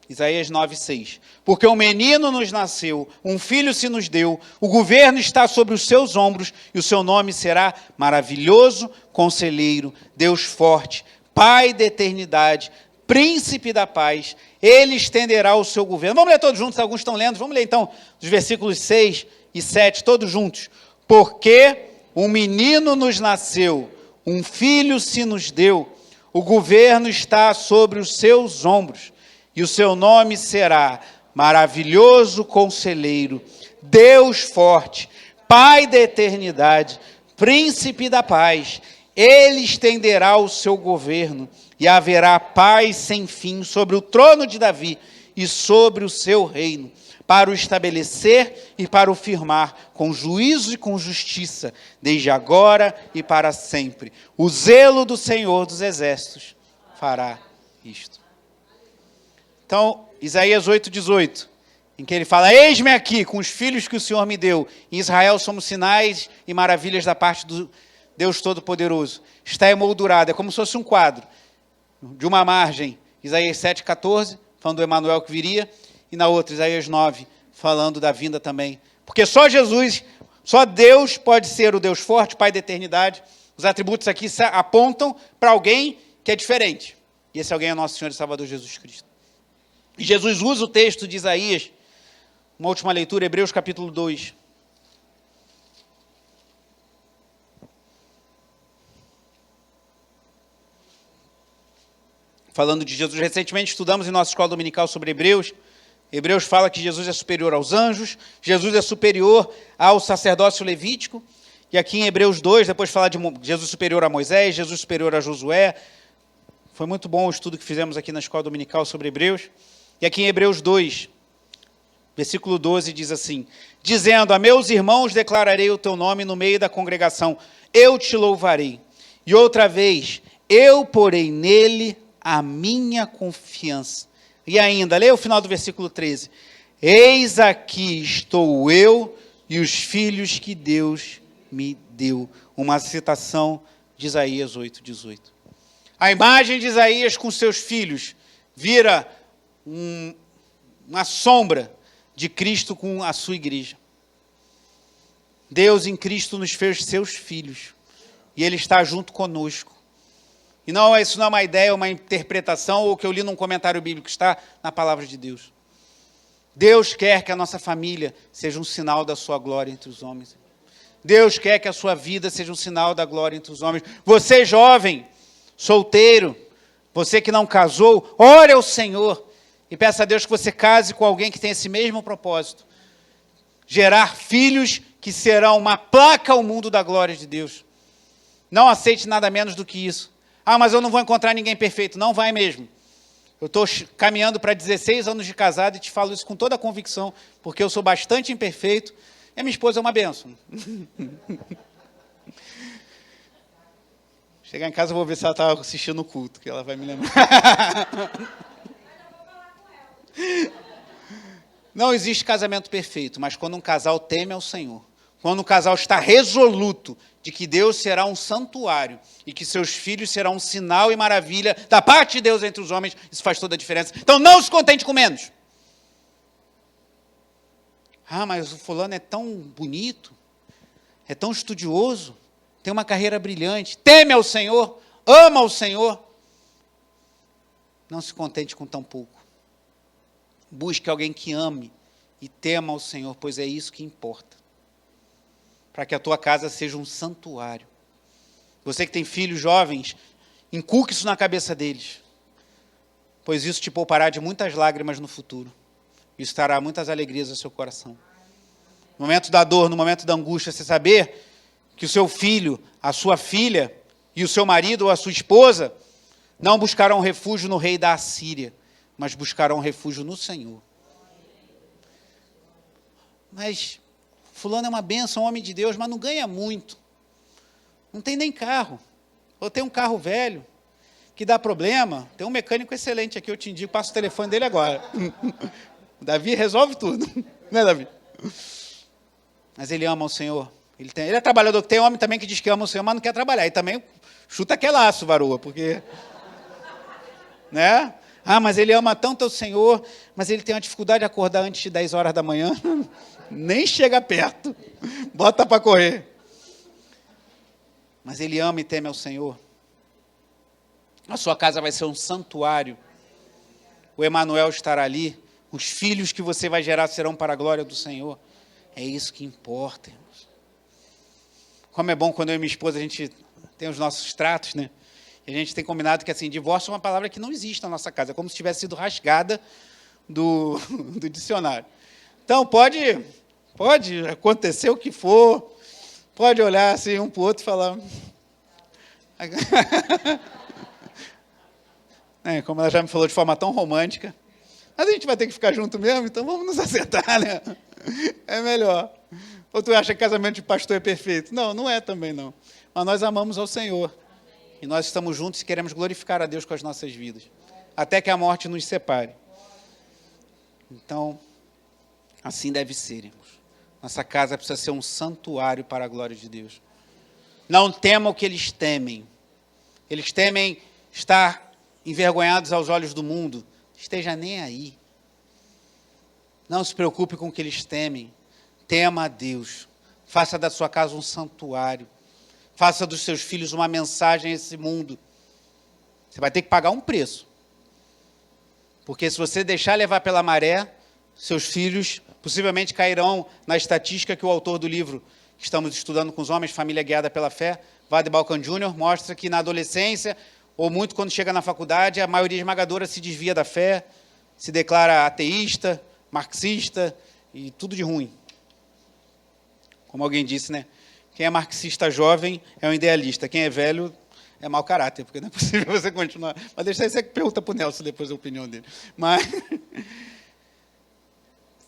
Isaías 9, 6. Porque um menino nos nasceu, um filho se nos deu, o governo está sobre os seus ombros, e o seu nome será Maravilhoso Conselheiro, Deus Forte, Pai da Eternidade, Príncipe da Paz. Ele estenderá o seu governo. Vamos ler todos juntos, alguns estão lendo. Vamos ler então os versículos 6 e 7, todos juntos. Porque um menino nos nasceu, um filho se nos deu, o governo está sobre os seus ombros, e o seu nome será Maravilhoso Conselheiro, Deus Forte, Pai da Eternidade, Príncipe da Paz. Ele estenderá o seu governo e haverá paz sem fim sobre o trono de Davi e sobre o seu reino, para o estabelecer e para o firmar com juízo e com justiça, desde agora e para sempre. O zelo do Senhor dos Exércitos fará isto. Então, Isaías 8,18, em que ele fala: eis-me aqui com os filhos que o Senhor me deu. Em Israel somos sinais e maravilhas da parte do Deus Todo-Poderoso. Está emoldurado, é como se fosse um quadro. De uma margem, Isaías 7,14, falando do Emanuel que viria, e na outra, Isaías 9, falando da vinda também. Porque só Jesus, só Deus pode ser o Deus forte, Pai da eternidade. Os atributos aqui apontam para alguém que é diferente. E esse alguém é nosso Senhor e Salvador Jesus Cristo. E Jesus usa o texto de Isaías, uma última leitura, Hebreus capítulo 2. Falando de Jesus, recentemente estudamos em nossa escola dominical sobre Hebreus. Hebreus fala que Jesus é superior aos anjos, Jesus é superior ao sacerdócio levítico. E aqui em Hebreus 2, depois fala de Jesus superior a Moisés, Jesus superior a Josué. Foi muito bom o estudo que fizemos aqui na escola dominical sobre Hebreus. E aqui em Hebreus 2, versículo 12, diz assim: dizendo: a meus irmãos declararei o teu nome no meio da congregação, eu te louvarei. E outra vez, eu porei nele a minha confiança. E ainda, leia o final do versículo 13. Eis aqui estou eu e os filhos que Deus me deu. Uma citação de Isaías 8, 18. A imagem de Isaías com seus filhos vira uma sombra de Cristo com a sua igreja. Deus em Cristo nos fez seus filhos. E Ele está junto conosco. E não, isso não é uma ideia, uma interpretação, ou que eu li num comentário bíblico, está na palavra de Deus. Deus quer que a nossa família seja um sinal da sua glória entre os homens. Deus quer que a sua vida seja um sinal da glória entre os homens. Você jovem, solteiro, você que não casou, ore ao Senhor e peça a Deus que você case com alguém que tem esse mesmo propósito. Gerar filhos que serão uma placa ao mundo da glória de Deus. Não aceite nada menos do que isso. Ah, mas eu não vou encontrar ninguém perfeito. Não vai mesmo. Eu estou caminhando para 16 anos de casado e te falo isso com toda a convicção, porque eu sou bastante imperfeito e a minha esposa é uma bênção. Chegar em casa eu vou ver se ela está assistindo o culto, que ela vai me lembrar. Não existe casamento perfeito, mas quando um casal teme ao Senhor, quando um casal está resoluto de que Deus será um santuário e que seus filhos serão um sinal e maravilha da parte de Deus entre os homens, isso faz toda a diferença. Então não se contente com menos. Ah, mas o fulano é tão bonito, é tão estudioso, tem uma carreira brilhante, teme ao Senhor, ama ao Senhor. Não se contente com tão pouco. Busque alguém que ame e tema ao Senhor, pois é isso que importa. Para que a tua casa seja um santuário. Você que tem filhos jovens, inculque isso na cabeça deles, pois isso te poupará de muitas lágrimas no futuro. Isso trará muitas alegrias ao seu coração. No momento da dor, no momento da angústia, você saber que o seu filho, a sua filha e o seu marido ou a sua esposa não buscarão refúgio no rei da Assíria, mas buscarão refúgio no Senhor. Mas fulano é uma bênção, um homem de Deus, mas não ganha muito. Não tem nem carro. Ou tem um carro velho, que dá problema. Tem um mecânico excelente aqui, eu te indico, passo o telefone dele agora. O Davi resolve tudo. Né, Davi? Mas ele ama o Senhor. Ele é trabalhador. Tem homem também que diz que ama o Senhor, mas não quer trabalhar. E também chuta aquele laço, varoa, porque... Né? Ah, mas ele ama tanto o Senhor, mas ele tem uma dificuldade de acordar antes de 10 horas da manhã. Nem chega perto. Bota para correr. Mas ele ama e teme ao Senhor. A sua casa vai ser um santuário. O Emanuel estará ali. Os filhos que você vai gerar serão para a glória do Senhor. É isso que importa, irmãos. Como é bom quando eu e minha esposa, a gente tem os nossos tratos, né? E a gente tem combinado que, assim, divórcio é uma palavra que não existe na nossa casa. É como se tivesse sido rasgada do dicionário. Então, pode acontecer o que for. Pode olhar assim um para o outro e falar... Como ela já me falou de forma tão romântica. Mas a gente vai ter que ficar junto mesmo, então vamos nos acertar, né? É melhor. Ou tu acha que casamento de pastor é perfeito? Não, não é também não. Mas nós amamos ao Senhor. E nós estamos juntos e queremos glorificar a Deus com as nossas vidas. Até que a morte nos separe. Então, assim deve ser, irmãos. Nossa casa precisa ser um santuário para a glória de Deus. Não temam o que eles temem. Eles temem estar envergonhados aos olhos do mundo. Esteja nem aí. Não se preocupe com o que eles temem. Tema a Deus. Faça da sua casa um santuário. Faça dos seus filhos uma mensagem a esse mundo. Você vai ter que pagar um preço. Porque se você deixar levar pela maré, seus filhos possivelmente cairão na estatística que o autor do livro que estamos estudando com os homens, Família Guiada pela Fé, Vade Balkan Jr., mostra que na adolescência, ou muito quando chega na faculdade, a maioria esmagadora se desvia da fé, se declara ateísta, marxista e tudo de ruim. Como alguém disse, né? Quem é marxista jovem é um idealista. Quem é velho é mau caráter, porque não é possível você continuar. Mas deixa aí, você pergunta para o Nelson depois a opinião dele. Mas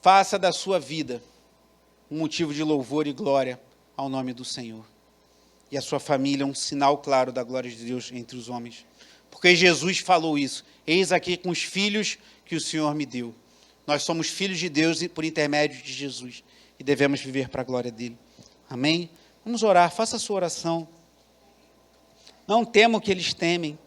faça da sua vida um motivo de louvor e glória ao nome do Senhor. E a sua família um sinal claro da glória de Deus entre os homens. Porque Jesus falou isso. Eis aqui com os filhos que o Senhor me deu. Nós somos filhos de Deus por intermédio de Jesus. E devemos viver para a glória dele. Amém? Vamos orar, faça a sua oração. Não tema o que eles temem.